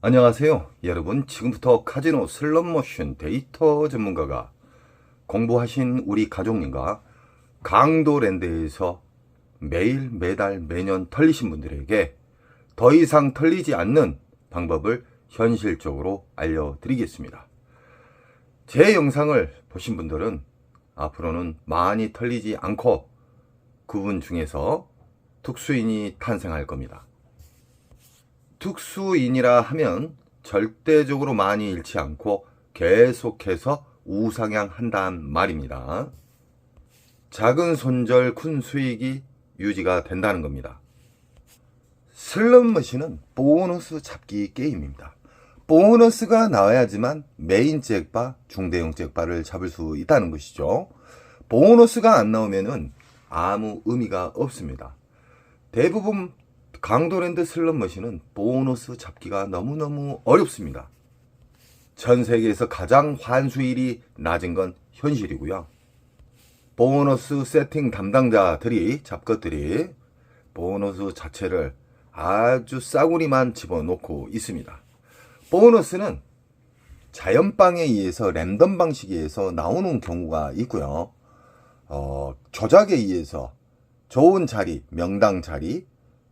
안녕하세요. 여러분, 지금부터 카지노 슬롯머신 데이터 전문가가 공부하신 우리 가족님과 강도랜드에서 매일 매달 매년 털리신 분들에게 더 이상 털리지 않는 방법을 현실적으로 알려드리겠습니다. 제 영상을 보신 분들은 앞으로는 많이 털리지 않고 그분 중에서 특수인이 탄생할 겁니다. 특수인이라 하면 절대적으로 많이 잃지 않고 계속해서 우상향한단 말입니다. 작은 손절 큰 수익이 유지가 된다는 겁니다. 슬롯머신은 보너스 잡기 게임입니다. 보너스가 나와야지만 메인 잭바, 중대형 잭바를 잡을 수 있다는 것이죠. 보너스가 안 나오면은 아무 의미가 없습니다. 대부분 강도랜드 슬롯머신은 보너스 잡기가 너무너무 어렵습니다. 전 세계에서 가장 환수율이 낮은 건 현실이고요. 보너스 세팅 담당자들이, 잡것들이 보너스 자체를 아주 싸구리만 집어넣고 있습니다. 보너스는 자연빵에 의해서 랜덤 방식에 의해서 나오는 경우가 있고요. 조작에 의해서 좋은 자리, 명당 자리,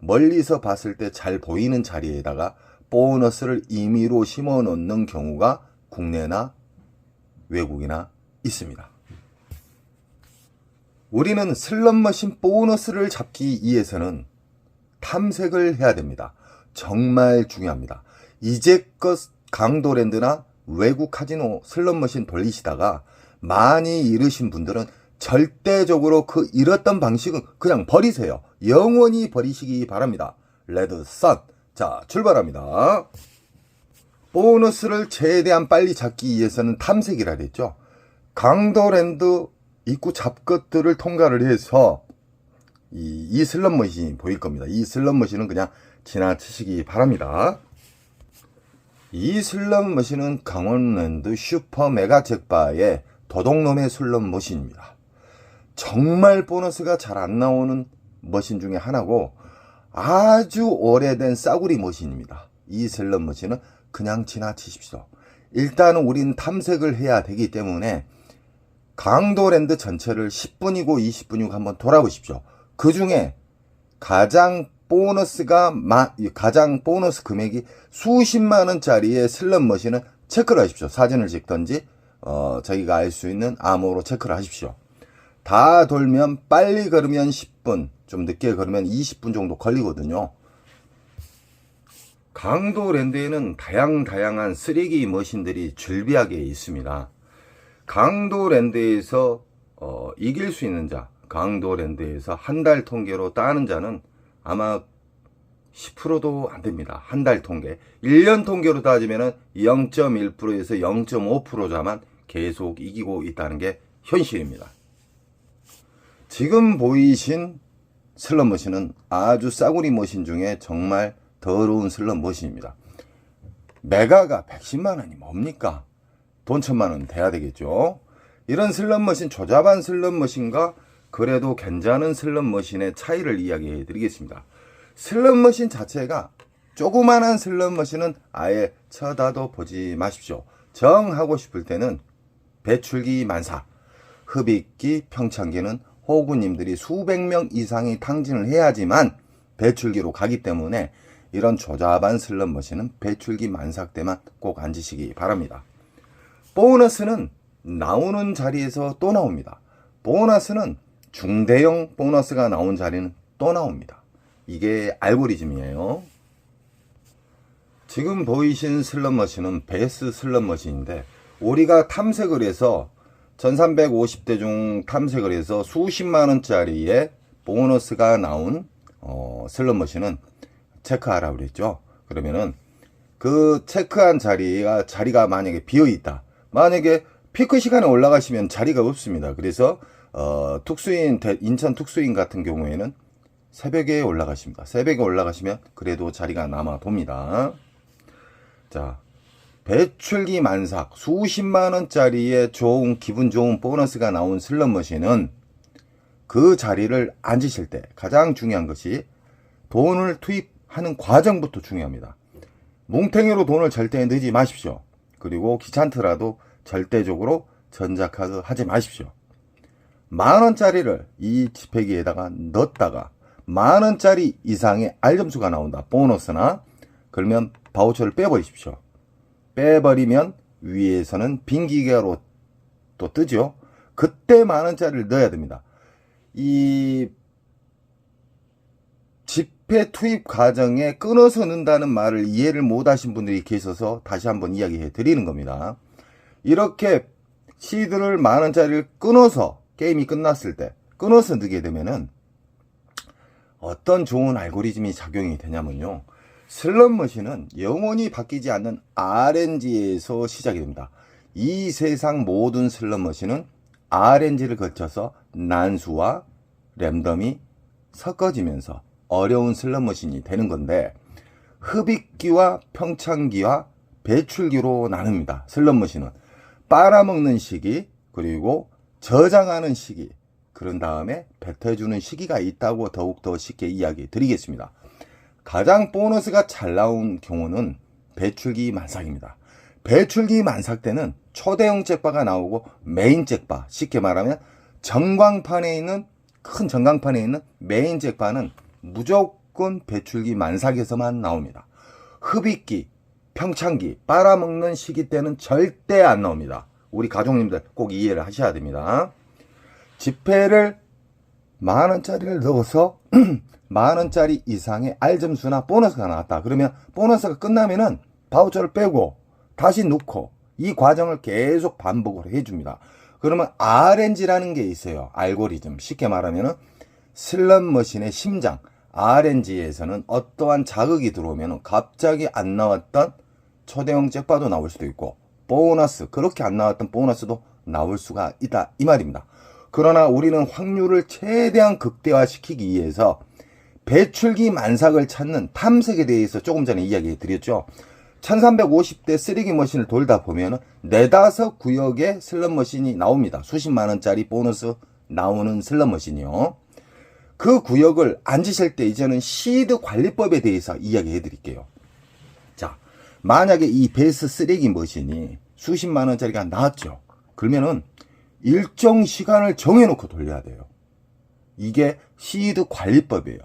멀리서 봤을 때 잘 보이는 자리에다가 보너스를 임의로 심어 놓는 경우가 국내나 외국이나 있습니다. 우리는 슬롯머신 보너스를 잡기 위해서는 탐색을 해야 됩니다. 정말 중요합니다. 이제껏 강도랜드나 외국 카지노 슬롯머신 돌리시다가 많이 잃으신 분들은 절대적으로 그 잃었던 방식은 그냥 버리세요. 영원히 버리시기 바랍니다. 레드선. 자, 출발합니다. 보너스를 최대한 빨리 잡기 위해서는 탐색이라 그랬죠. 강도랜드 입구 잡것들을 통과를 해서 이 슬롯머신이 보일 겁니다. 이 슬롯머신은 그냥 지나치시기 바랍니다. 이 슬롯머신은 강원랜드 슈퍼 메가 잭바의 도둑놈의 슬롯머신입니다. 정말 보너스가 잘 안 나오는 머신 중에 하나고 아주 오래된 싸구리 머신입니다. 이 슬롯머신은 그냥 지나치십시오. 일단은 우린 탐색을 해야 되기 때문에 강도랜드 전체를 10분이고 20분이고 한번 돌아보십시오. 그 중에 가장 보너스 금액이 수십만 원짜리의 슬롯머신은 체크를 하십시오. 사진을 찍던지 저희가 알 수 있는 암호로 체크를 하십시오. 다 돌면 빨리 걸으면 10분, 좀 늦게 걸으면 20분 정도 걸리거든요. 강도랜드에는 다양한 쓰레기 머신들이 줄비하게 있습니다. 강도랜드에서 이길 수 있는 자, 강도랜드에서 한 달 통계로 따는 자는 아마 10%도 안 됩니다. 한 달 통계. 1년 통계로 따지면 0.1%에서 0.5% 자만 계속 이기고 있다는 게 현실입니다. 지금 보이신 슬롯머신은 아주 싸구리 머신 중에 정말 더러운 슬롯머신입니다. 메가가 110만 원이 뭡니까? 돈 1000만 원 돼야 되겠죠. 이런 슬롯머신, 조잡한 슬롯머신과 그래도 괜찮은 슬롯머신의 차이를 이야기해 드리겠습니다. 슬롯머신 자체가 조그만한 슬롯머신은 아예 쳐다도 보지 마십시오. 정하고 싶을 때는 배출기 만사, 흡입기, 평창기는 호구님들이 수백 명 이상이 탕진을 해야지만 배출기로 가기 때문에 이런 조잡한 슬롯머신은 배출기 만삭 때만 꼭 앉으시기 바랍니다. 보너스는 나오는 자리에서 또 나옵니다. 보너스는 중대형 보너스가 나온 자리는 또 나옵니다. 이게 알고리즘이에요. 지금 보이신 슬롯머신은 베스 슬롯머신인데 우리가 탐색을 해서 1350대 중 탐색을 해서 수십만 원짜리의 보너스가 나온 슬롯머신은 체크하라고 그랬죠. 그러면은 그 체크한 자리가 만약에 비어 있다. 만약에 피크 시간에 올라가시면 자리가 없습니다. 그래서 인천 특수인 같은 경우에는 새벽에 올라가십니다. 새벽에 올라가시면 그래도 자리가 남아 돕니다. 자, 배출기 만삭 수십만 원짜리의 기분 좋은 보너스가 나온 슬롯머신은 그 자리를 앉으실 때 가장 중요한 것이 돈을 투입하는 과정부터 중요합니다. 뭉탱이로 돈을 절대 넣지 마십시오. 그리고 귀찮더라도 절대적으로 전자카드 하지 마십시오. 10,000원짜리를 이 지폐기에다가 넣었다가 10,000원짜리 이상의 알점수가 나온다. 보너스나. 그러면 바우처를 빼버리십시오. 빼버리면 위에서는 빈 기계로 또 뜨죠. 그때 10,000원짜리를 넣어야 됩니다. 이 지폐 투입 과정에 끊어서 넣는다는 말을 이해를 못 하신 분들이 계셔서 다시 한번 이야기해 드리는 겁니다. 이렇게 시드를 10,000원짜리를 끊어서 게임이 끝났을 때 끊어서 넣게 되면은 어떤 좋은 알고리즘이 작용이 되냐면요. 슬롯머신은 영원히 바뀌지 않는 RNG에서 시작이 됩니다. 이 세상 모든 슬롯머신은 RNG를 거쳐서 난수와 랜덤이 섞어지면서 어려운 슬롯머신이 되는 건데, 흡입기와 평창기와 배출기로 나눕니다. 슬롯머신은 빨아먹는 시기, 그리고 저장하는 시기, 그런 다음에 뱉어주는 시기가 있다고 더욱더 쉽게 이야기 드리겠습니다. 가장 보너스가 잘 나온 경우는 배출기 만삭입니다. 배출기 만삭 때는 초대형 잭바가 나오고 메인 잭바, 쉽게 말하면 전광판에 있는 큰 전광판에 있는 메인 잭바는 무조건 배출기 만삭에서만 나옵니다. 흡입기, 평창기, 빨아먹는 시기 때는 절대 안 나옵니다. 우리 가족님들 꼭 이해를 하셔야 됩니다. 지폐를 10,000원짜리를 넣어서 10,000원짜리 이상의 알점수나 보너스가 나왔다. 그러면 보너스가 끝나면은 바우처를 빼고 다시 넣고 이 과정을 계속 반복을 해줍니다. 그러면 RNG라는 게 있어요. 알고리즘. 쉽게 말하면은 슬롯머신의 심장. RNG에서는 어떠한 자극이 들어오면 갑자기 안 나왔던 초대형 잭바도 나올 수도 있고, 보너스, 그렇게 안 나왔던 보너스도 나올 수가 있다, 이 말입니다. 그러나 우리는 확률을 최대한 극대화시키기 위해서 배출기 만삭을 찾는 탐색에 대해서 조금 전에 이야기 드렸죠. 1350대 쓰레기 머신을 돌다 보면 4-5 구역의 슬롯머신이 나옵니다. 수십만원짜리 보너스 나오는 슬롯머신이요. 그 구역을 앉으실 때 이제는 시드 관리법에 대해서 이야기해 드릴게요. 자, 만약에 이 베이스 쓰레기 머신이 수십만원짜리가 나왔죠. 그러면은 일정 시간을 정해놓고 돌려야 돼요. 이게 시드 관리법이에요.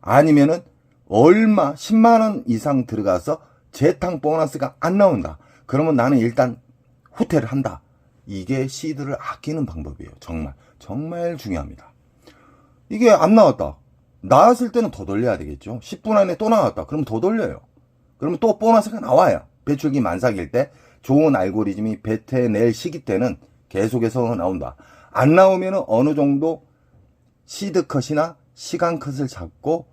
아니면은 얼마 10만원 이상 들어가서 재탕 보너스가 안 나온다. 그러면 나는 일단 후퇴를 한다. 이게 시드를 아끼는 방법이에요. 정말 중요합니다. 이게 안 나왔다. 나왔을 때는 더 돌려야 되겠죠. 10분 안에 또 나왔다. 그러면 더 돌려요. 그러면 또 보너스가 나와요. 배출기 만삭일 때 좋은 알고리즘이 뱉어낼 시기 때는 계속해서 나온다. 안 나오면 어느 정도 시드 컷이나 시간 컷을 잡고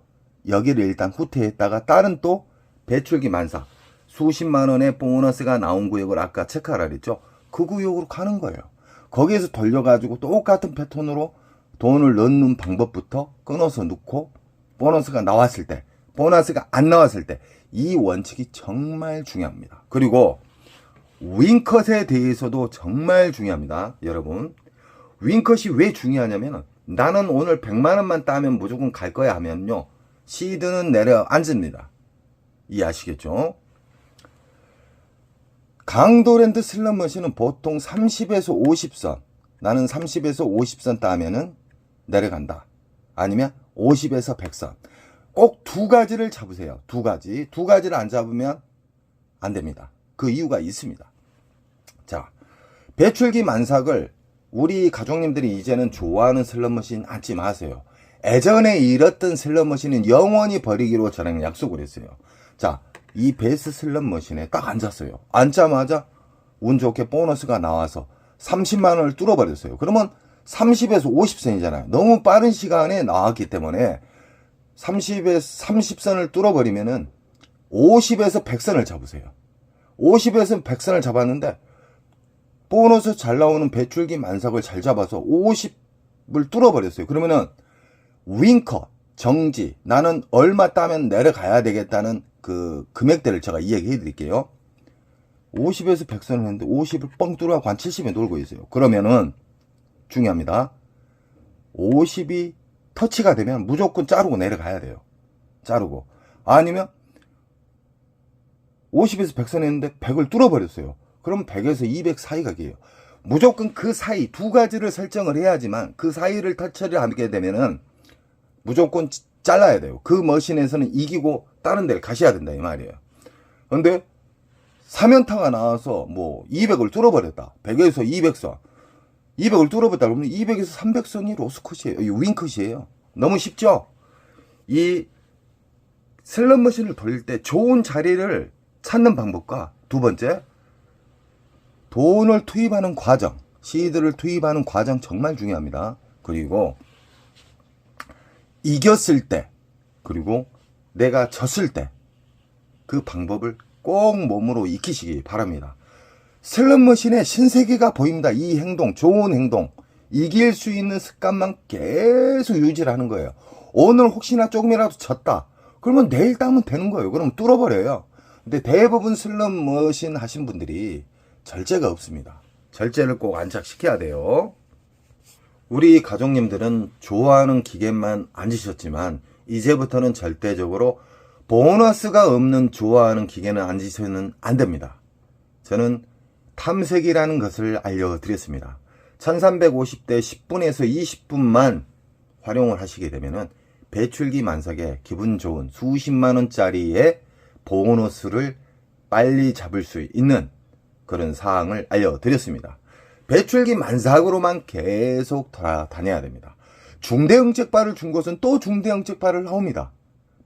여기를 일단 후퇴했다가 다른 또 배출기 만삭, 수십만원의 보너스가 나온 구역을 아까 체크하라 그랬죠. 그 구역으로 가는 거예요. 거기에서 돌려가지고 똑같은 패턴으로 돈을 넣는 방법부터 끊어서 넣고, 보너스가 나왔을 때, 보너스가 안 나왔을 때, 이 원칙이 정말 중요합니다. 그리고 윙컷에 대해서도 정말 중요합니다. 여러분, 윙컷이 왜 중요하냐면, 나는 오늘 100만원만 따면 무조건 갈 거야 하면요, 시드는 내려앉습니다. 이해하시겠죠? 강도랜드 슬롯머신은 보통 30에서 50선, 나는 30에서 50선 따면은 내려간다. 아니면 50에서 100선. 꼭 두 가지를 잡으세요. 두 가지를 안 잡으면 안 됩니다. 그 이유가 있습니다. 자, 배출기 만삭을 우리 가족님들이 이제는 좋아하는 슬롯머신 앉지 마세요. 예전에 잃었던 슬롯머신은 영원히 버리기로 저랑 약속을 했어요. 자, 이 베이스 슬롯머신에 딱 앉았어요. 앉자마자 운 좋게 보너스가 나와서 30만원을 뚫어버렸어요. 그러면 30에서 50선이잖아요. 너무 빠른 시간에 나왔기 때문에 30선을 뚫어버리면은 50에서 100선을 잡으세요. 50에서 100선을 잡았는데 보너스 잘 나오는 배출기 만삭을 잘 잡아서 50을 뚫어버렸어요. 그러면은 윙컷, 정지, 나는 얼마 따면 내려가야 되겠다는 그 금액대를 제가 이야기해 드릴게요. 50에서 100선을 했는데 50을 뻥 뚫어가고 한 70에 놀고 있어요. 그러면은 중요합니다. 50이 터치가 되면 무조건 자르고 내려가야 돼요. 자르고. 아니면 50에서 100선 했는데 100을 뚫어버렸어요. 그럼 100에서 200 사이가 돼요. 무조건 그 사이 두 가지를 설정을 해야지만 그 사이를 터치를 하게 되면은 무조건 잘라야 돼요. 그 머신에서는 이기고 다른 데를 가셔야 된다 이 말이에요. 근데 3연타가 나와서 뭐 200을 뚫어버렸다. 100에서 200선. 200을 뚫어버렸다. 그러면 200에서 300선이 로스컷이에요. 이 윙컷이에요. 너무 쉽죠? 이 슬롯 머신을 돌릴 때 좋은 자리를 찾는 방법과 두 번째, 돈을 투입하는 과정, 시드를 투입하는 과정 정말 중요합니다. 그리고 이겼을 때, 그리고 내가 졌을 때 그 방법을 꼭 몸으로 익히시기 바랍니다. 슬롯 머신의 신세계가 보입니다. 이 행동, 좋은 행동, 이길 수 있는 습관만 계속 유지를 하는 거예요. 오늘 혹시나 조금이라도 졌다. 그러면 내일 따면 되는 거예요. 그럼 뚫어버려요. 근데 대부분 슬롯 머신 하신 분들이 절제가 없습니다. 절제를 꼭 안착시켜야 돼요. 우리 가족님들은 좋아하는 기계만 앉으셨지만 이제부터는 절대적으로 보너스가 없는 좋아하는 기계는 앉으셔는 안 됩니다. 저는 탐색이라는 것을 알려드렸습니다. 1350대 10분에서 20분만 활용을 하시게 되면은 배출기 만삭에 기분 좋은 수십만원짜리의 보너스를 빨리 잡을 수 있는 그런 사항을 알려드렸습니다. 배출기 만삭으로만 계속 돌아다녀야 됩니다. 중대형 잭바를 준 곳은 또 중대형 잭바를 나옵니다.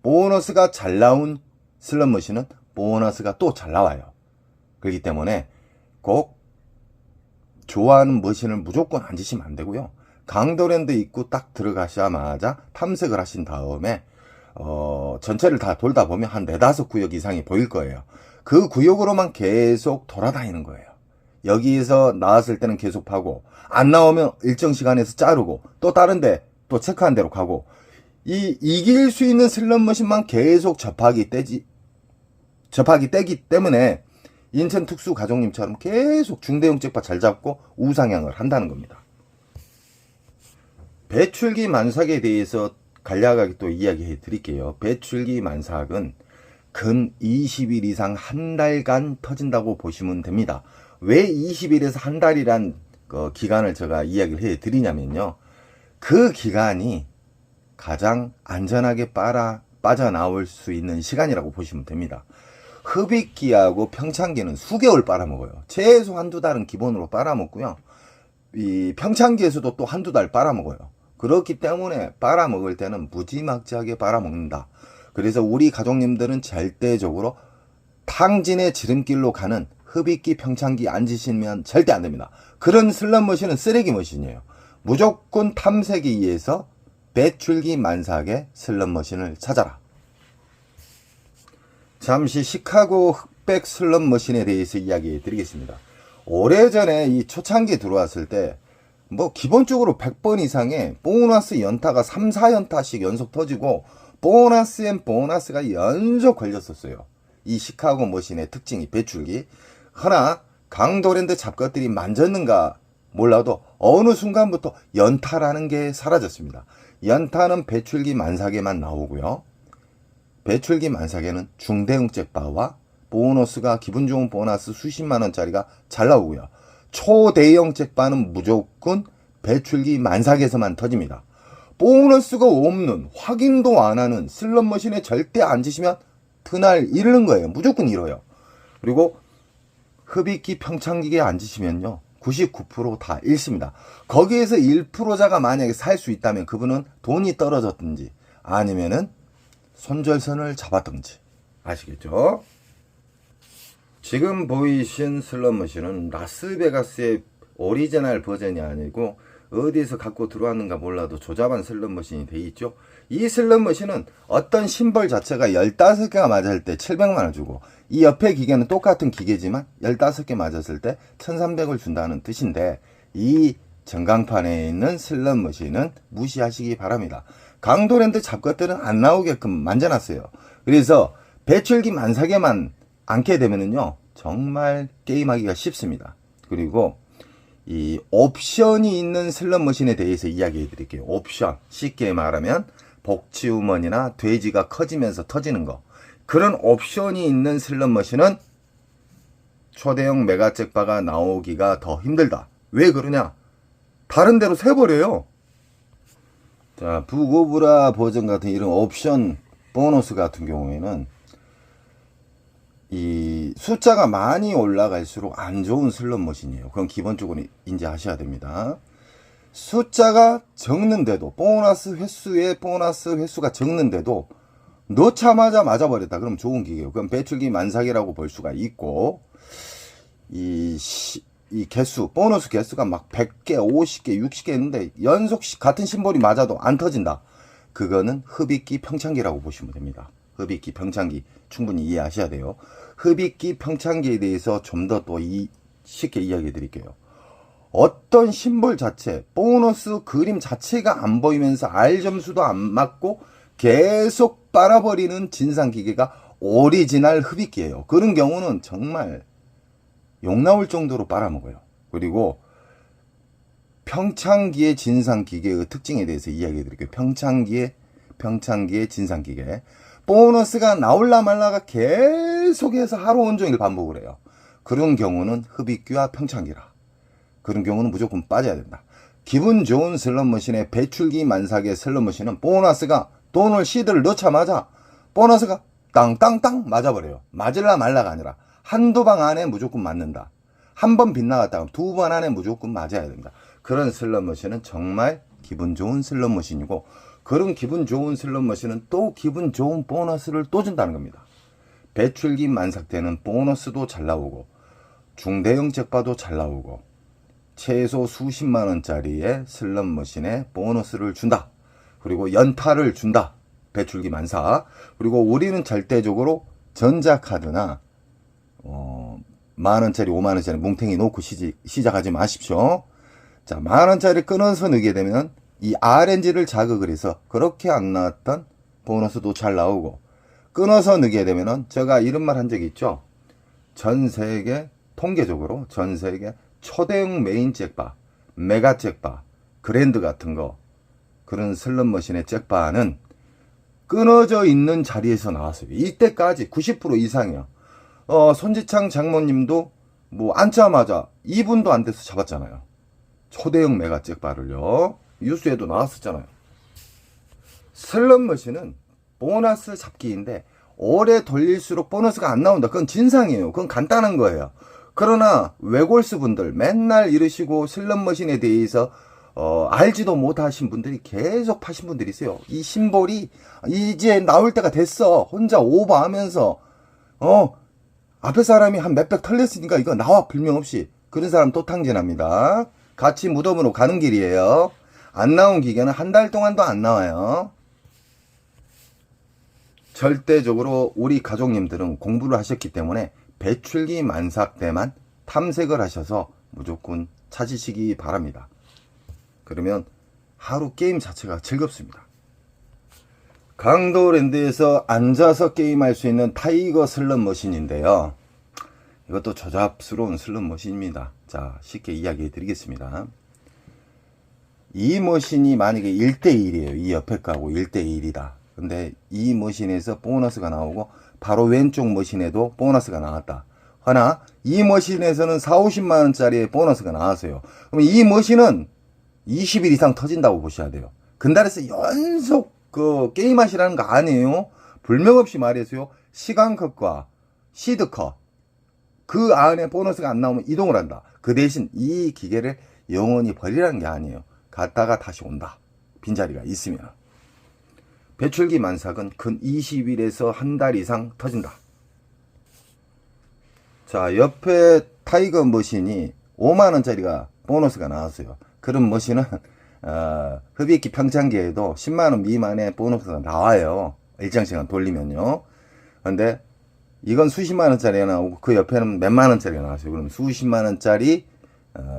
보너스가 잘 나온 슬롯 머신은 보너스가 또 잘 나와요. 그렇기 때문에 꼭 좋아하는 머신을 무조건 앉으시면 안 되고요. 강도랜드 입구 딱 들어가자마자 탐색을 하신 다음에 전체를 다 돌다 보면 한 4-5구역 이상이 보일 거예요. 그 구역으로만 계속 돌아다니는 거예요. 여기에서 나왔을 때는 계속 파고, 안 나오면 일정 시간에서 자르고, 또 다른데 또 체크한 대로 가고, 이길 수 있는 슬롯 머신만 계속 접하기 떼기 때문에 인천 특수 가족님처럼 계속 중대형 잭팟 잘 잡고 우상향을 한다는 겁니다. 배출기 만삭에 대해서 간략하게 또 이야기해 드릴게요. 배출기 만삭은 근 20일 이상 한 달간 터진다고 보시면 됩니다. 왜 20일에서 한 달이란 기간을 제가 이야기를 해 드리냐면요. 그 기간이 가장 안전하게 빠져나올 수 있는 시간이라고 보시면 됩니다. 흡입기하고 평창기는 수개월 빨아먹어요. 최소 한두 달은 기본으로 빨아먹고요. 이 평창기에서도 또 한두 달 빨아먹어요. 그렇기 때문에 빨아먹을 때는 무지막지하게 빨아먹는다. 그래서 우리 가족님들은 절대적으로 탕진의 지름길로 가는 흡입기 평창기 앉으시면 절대 안 됩니다. 그런 슬롯 머신은 쓰레기 머신이에요. 무조건 탐색에 의해서 배출기 만삭의 슬롯 머신을 찾아라. 잠시 시카고 흑백 슬롯 머신에 대해서 이야기해 드리겠습니다. 오래전에 이 초창기 들어왔을 때 뭐 기본적으로 100번 이상의 보너스 연타가 3, 4연타씩 연속 터지고 보너스 앤 보너스가 연속 걸렸었어요. 이 시카고 머신의 특징이 배출기. 하나 강도랜드 잡것들이 만졌는가 몰라도 어느 순간부터 연타라는 게 사라졌습니다. 연타는 배출기 만삭에만 나오고요. 배출기 만삭에는 중대형 잭바와 보너스가 기분 좋은 보너스 수십만원짜리가 잘 나오고요. 초대형 잭바는 무조건 배출기 만삭에서만 터집니다. 보너스가 없는, 확인도 안 하는 슬롯 머신에 절대 앉으시면 그날 잃는 거예요. 무조건 잃어요. 그리고 흡입기 평창기에 앉으시면요 99% 다 잃습니다. 거기에서 1%자가 만약에 살 수 있다면 그분은 돈이 떨어졌든지 아니면은 손절선을 잡았든지. 아시겠죠? 지금 보이신 슬롯 머신은 라스베가스의 오리지널 버전이 아니고 어디에서 갖고 들어왔는가 몰라도 조잡한 슬롯 머신이 돼 있죠. 이 슬롯 머신은 어떤 심벌 자체가 15개가 맞을 때 700만원 주고, 이 옆에 기계는 똑같은 기계지만 15개 맞았을 때 1300을 준다는 뜻인데, 이 전광판에 있는 슬롯 머신은 무시하시기 바랍니다. 강도랜드 잡것들은 안 나오게끔 만져놨어요. 그래서 배출기 만삭에만 앉게 되면은요 정말 게임하기가 쉽습니다. 그리고 이 옵션이 있는 슬롯 머신에 대해서 이야기해 드릴게요. 옵션, 쉽게 말하면 복치우먼이나 돼지가 커지면서 터지는 거, 그런 옵션이 있는 슬롯머신은 초대형 메가 잭바가 나오기가 더 힘들다. 왜 그러냐? 다른 데로 새버려요. 자, 부고브라 버전 같은 이런 옵션 보너스 같은 경우에는 이 숫자가 많이 올라갈수록 안 좋은 슬롯머신이에요. 그건 기본적으로 인지하셔야 됩니다. 숫자가 적는데도 보너스 횟수가 적는데도 넣자마자 맞아버렸다. 그럼 좋은 기계예요. 그럼 배출기 만삭이라고 볼 수가 있고, 이 개수, 보너스 개수가 막 100개, 50개, 60개 있는데 연속 같은 심볼이 맞아도 안 터진다. 그거는 흡입기 평창기라고 보시면 됩니다. 흡입기 평창기 충분히 이해하셔야 돼요. 흡입기 평창기에 대해서 좀 더 또 쉽게 이야기해 드릴게요. 어떤 심볼 자체, 보너스 그림 자체가 안 보이면서 R점수도 안 맞고 계속 빨아버리는 진상기계가 오리지널 흡입기예요. 그런 경우는 정말 욕 나올 정도로 빨아먹어요. 그리고 평창기의 진상기계의 특징에 대해서 이야기해 드릴게요. 평창기의 진상기계. 보너스가 나올라 말라가 계속해서 하루 온종일 반복을 해요. 그런 경우는 흡입기와 평창기라. 그런 경우는 무조건 빠져야 된다. 기분 좋은 슬롯머신의 배출기 만삭의 슬롯머신은 보너스가 돈을 시드를 넣자마자 보너스가 땅땅땅 맞아버려요. 맞을라 말라가 아니라 한두 방 안에 무조건 맞는다. 한 번 빗나갔다가 두 번 안에 무조건 맞아야 된다. 그런 슬롯머신은 정말 기분 좋은 슬롯머신이고, 그런 기분 좋은 슬롯머신은 또 기분 좋은 보너스를 또 준다는 겁니다. 배출기 만삭 때는 보너스도 잘 나오고 중대형 잭바도 잘 나오고 최소 수십만 원짜리의 슬롯머신에 보너스를 준다. 그리고 연타를 준다. 배출기 만삭. 그리고 우리는 절대적으로 전자카드나 만원짜리 5만원짜리 뭉탱이 놓고 시작하지 마십시오. 자, 만원짜리 끊어서 넣게 되면 이 RNG를 자극을 해서 그렇게 안 나왔던 보너스도 잘 나오고, 끊어서 넣게 되면은 제가 이런 말 한 적이 있죠. 전 세계 통계적으로 전 세계 초대형 메인 잭바, 메가 잭바, 그랜드 같은 거, 그런 슬롯머신의 잭바는 끊어져 있는 자리에서 나왔어요. 이때까지 90% 이상이요. 손지창 장모님도 뭐 앉자마자 2분도 안 돼서 잡았잖아요. 초대형 메가 잭바를요. 뉴스에도 나왔었잖아요. 슬롯머신은 보너스 잡기인데 오래 돌릴수록 보너스가 안 나온다. 그건 진상이에요. 그건 간단한 거예요. 그러나 외골수 분들 맨날 이러시고 슬롯머신에 대해서 알지도 못하신 분들이 계속 파신 분들이 있어요. 이 심볼이 이제 나올 때가 됐어. 혼자 오버하면서 앞에 사람이 한 몇백 털렸으니까 이거 나와 불명없이. 그런 사람 또 탕진합니다. 같이 무덤으로 가는 길이에요. 안 나온 기계는 한 달 동안도 안 나와요. 절대적으로 우리 가족님들은 공부를 하셨기 때문에 배출기 만삭 때만 탐색을 하셔서 무조건 찾으시기 바랍니다. 그러면 하루 게임 자체가 즐겁습니다. 강도랜드에서 앉아서 게임할 수 있는 타이거 슬롯머신인데요. 이것도 조잡스러운 슬롯머신입니다. 자, 쉽게 이야기해 드리겠습니다. 이 머신이 만약에 1대1이에요. 이 옆에 거하고 1대1이다. 근데 이 머신에서 보너스가 나오고 바로 왼쪽 머신에도 보너스가 나왔다. 하나 이 머신에서는 4, 50만 원짜리의 보너스가 나왔어요. 그럼 이 머신은 20일 이상 터진다고 보셔야 돼요. 근달에서 연속 게임하시라는 거 아니에요. 불명없이 말해서요. 시간컷과 시드컷 그 안에 보너스가 안 나오면 이동을 한다. 그 대신 이 기계를 영원히 버리라는 게 아니에요. 갔다가 다시 온다. 빈자리가 있으면. 배출기 만삭은 근 20일에서 한 달 이상 터진다. 자, 옆에 타이거 머신이 5만원짜리가 보너스가 나왔어요. 그런 머신은 흡입기 평창기에도 10만원 미만의 보너스가 나와요. 일정 시간 돌리면요. 근데 이건 수십만원짜리가 나오고 그 옆에는 몇만원짜리가 나왔어요. 그럼 수십만원짜리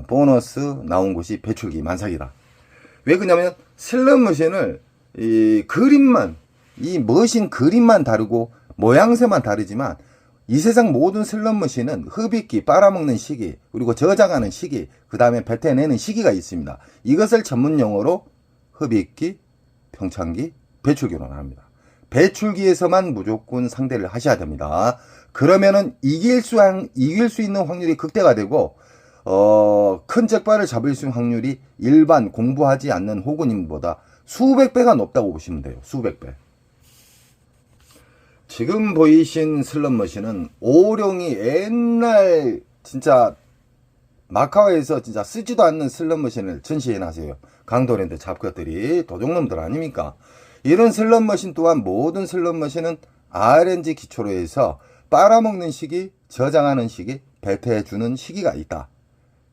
보너스 나온 곳이 배출기 만삭이다. 왜 그러냐면 슬롯머신을 이 그림만, 이 머신 그림만 다르고 모양새만 다르지만 이 세상 모든 슬롯머신은 흡입기, 빨아먹는 시기, 그리고 저장하는 시기, 그 다음에 뱉어내는 시기가 있습니다. 이것을 전문 용어로 흡입기, 평창기, 배출기로 합니다. 배출기에서만 무조건 상대를 하셔야 됩니다. 그러면은 이길 수 있는 확률이 극대가 되고 큰 잭바를 잡을 수 있는 확률이 일반 공부하지 않는 호구님보다 수백 배가 높다고 보시면 돼요. 수백 배. 지금 보이신 슬롯머신은 오룡이 옛날 진짜 마카오에서 진짜 쓰지도 않는 슬롯머신을 전시해놨어요. 강도랜드 잡것들이 도둑놈들 아닙니까? 이런 슬롯머신 또한 모든 슬롯머신은 RNG 기초로 해서 빨아먹는 시기, 저장하는 시기, 배태해주는 시기가 있다.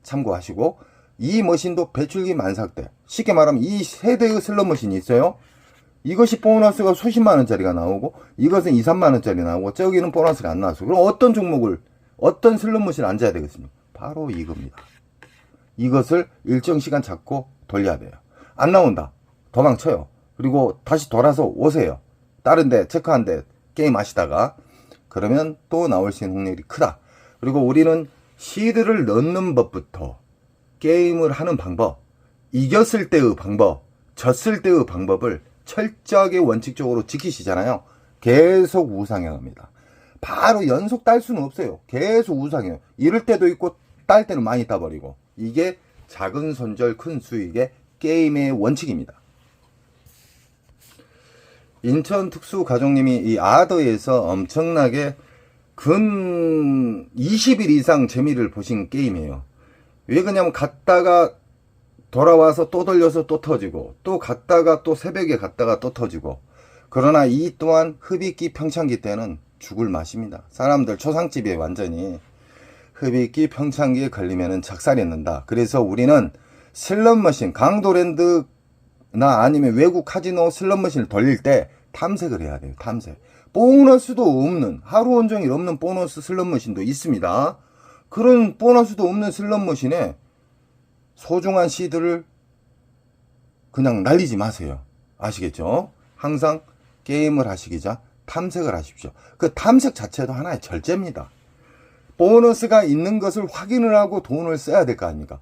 참고하시고 이 머신도 배출기 만삭대, 쉽게 말하면 이 세대의 슬롯머신이 있어요. 이것이 보너스가 수십만원짜리가 나오고 이것은 2, 3만원짜리 나오고 저기는 보너스가 안 나왔어. 그럼 어떤 종목을 어떤 슬롯머신을 앉아야 되겠습니까? 바로 이겁니다. 이것을 일정 시간 잡고 돌려야 돼요. 안 나온다. 도망쳐요. 그리고 다시 돌아서 오세요. 다른 데 체크한 데 게임 하시다가 그러면 또 나올 수 있는 확률이 크다. 그리고 우리는 시드를 넣는 법부터 게임을 하는 방법, 이겼을 때의 방법, 졌을 때의 방법을 철저하게 원칙적으로 지키시잖아요. 계속 우상향합니다. 바로 연속 딸 수는 없어요. 계속 우상향. 이럴 때도 있고 딸 때는 많이 따버리고. 이게 작은 손절 큰 수익의 게임의 원칙입니다. 인천 특수가족님이 이 아더에서 엄청나게 근 20일 이상 재미를 보신 게임이에요. 왜 그러냐면 갔다가 돌아와서 또 돌려서 또 터지고 또 갔다가 또 새벽에 갔다가 또 터지고. 그러나 이 또한 흡입기 평창기 때는 죽을 맛입니다. 사람들 초상집에 완전히 흡입기 평창기에 걸리면은 작살이 난다. 그래서 우리는 슬롯머신 강도랜드나 아니면 외국 카지노 슬롯머신을 돌릴 때 탐색을 해야 돼요. 탐색. 보너스도 없는, 하루 온종일 없는 보너스 슬롯머신도 있습니다. 그런 보너스도 없는 슬롯머신에 소중한 시드를 그냥 날리지 마세요. 아시겠죠? 항상 게임을 하시기 전 탐색을 하십시오. 그 탐색 자체도 하나의 절제입니다. 보너스가 있는 것을 확인을 하고 돈을 써야 될 거 아닙니까?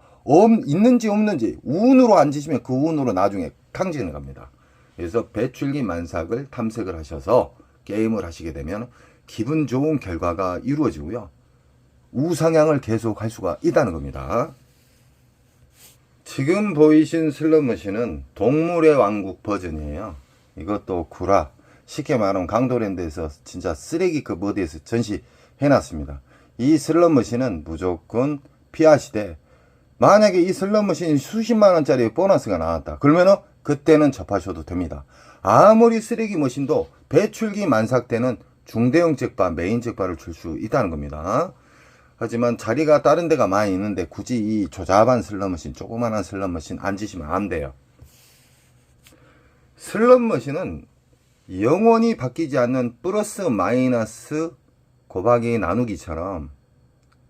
있는지 없는지 운으로 앉으시면 그 운으로 나중에 탕진을 갑니다. 그래서 배출기 만삭을 탐색을 하셔서 게임을 하시게 되면 기분 좋은 결과가 이루어지고요. 우상향을 계속 할 수가 있다는 겁니다. 지금 보이신 슬롯머신은 동물의 왕국 버전이에요. 이것도 구라. 쉽게 말하면 강도랜드에서 진짜 쓰레기급 어디에서 전시해놨습니다. 이 슬롯머신은 무조건 피하시되 만약에 이 슬롯머신이 수십만원짜리 보너스가 나왔다. 그러면은 그때는 접하셔도 됩니다. 아무리 쓰레기 머신도 배출기 만삭 때는 중대형 잭바, 메인 잭바를 줄 수 있다는 겁니다. 하지만 자리가 다른 데가 많이 있는데 굳이 이 조잡한 슬롯머신, 조그만한 슬롯머신 앉으시면 안 돼요. 슬롯머신은 영원히 바뀌지 않는 플러스 마이너스 곱하기 나누기처럼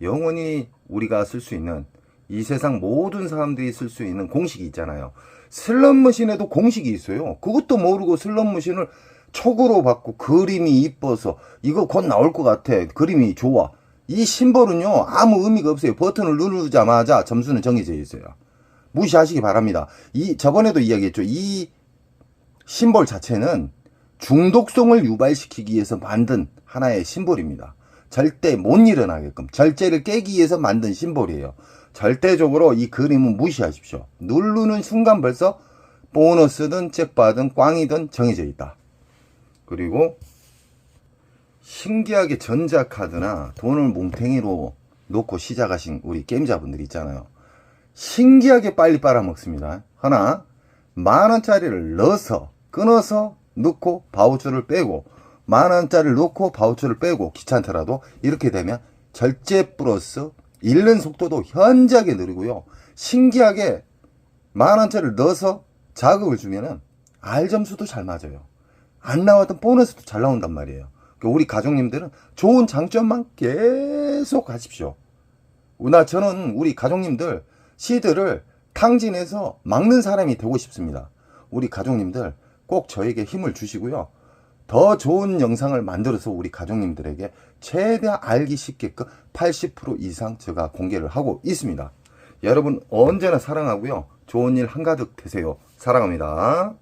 영원히 우리가 쓸 수 있는 이 세상 모든 사람들이 쓸 수 있는 공식이 있잖아요. 슬롯머신에도 공식이 있어요. 그것도 모르고 슬롯머신을 촉으로 받고 그림이 이뻐서 이거 곧 나올 것 같아. 그림이 좋아. 이 심볼은요 아무 의미가 없어요. 버튼을 누르자마자 점수는 정해져 있어요. 무시하시기 바랍니다. 저번에도 이야기했죠. 이 심볼 자체는 중독성을 유발시키기 위해서 만든 하나의 심볼입니다. 절대 못 일어나게끔 절제를 깨기 위해서 만든 심볼이에요. 절대적으로 이 그림은 무시하십시오. 누르는 순간 벌써 보너스든 잭바든 꽝이든 정해져 있다. 그리고 신기하게 전자카드나 돈을 몽탱이로 놓고 시작하신 우리 게임자분들 있잖아요. 신기하게 빨리 빨아먹습니다. 하나, 만원짜리를 넣어서 끊어서 넣고 바우처를 빼고 만원짜리를 넣고 바우처를 빼고 귀찮더라도 이렇게 되면 절제 플러스 잃는 속도도 현저하게 느리고요. 신기하게 만원짜리를 넣어서 자극을 주면은 알점수도 잘 맞아요. 안 나왔던 보너스도 잘 나온단 말이에요. 우리 가족님들은 좋은 장점만 계속 하십시오. 저는 우리 가족님들 시드를 탕진해서 막는 사람이 되고 싶습니다. 우리 가족님들 꼭 저에게 힘을 주시고요. 더 좋은 영상을 만들어서 우리 가족님들에게 최대한 알기 쉽게끔 80% 이상 제가 공개를 하고 있습니다. 여러분 언제나 사랑하고요. 좋은 일 한가득 되세요. 사랑합니다.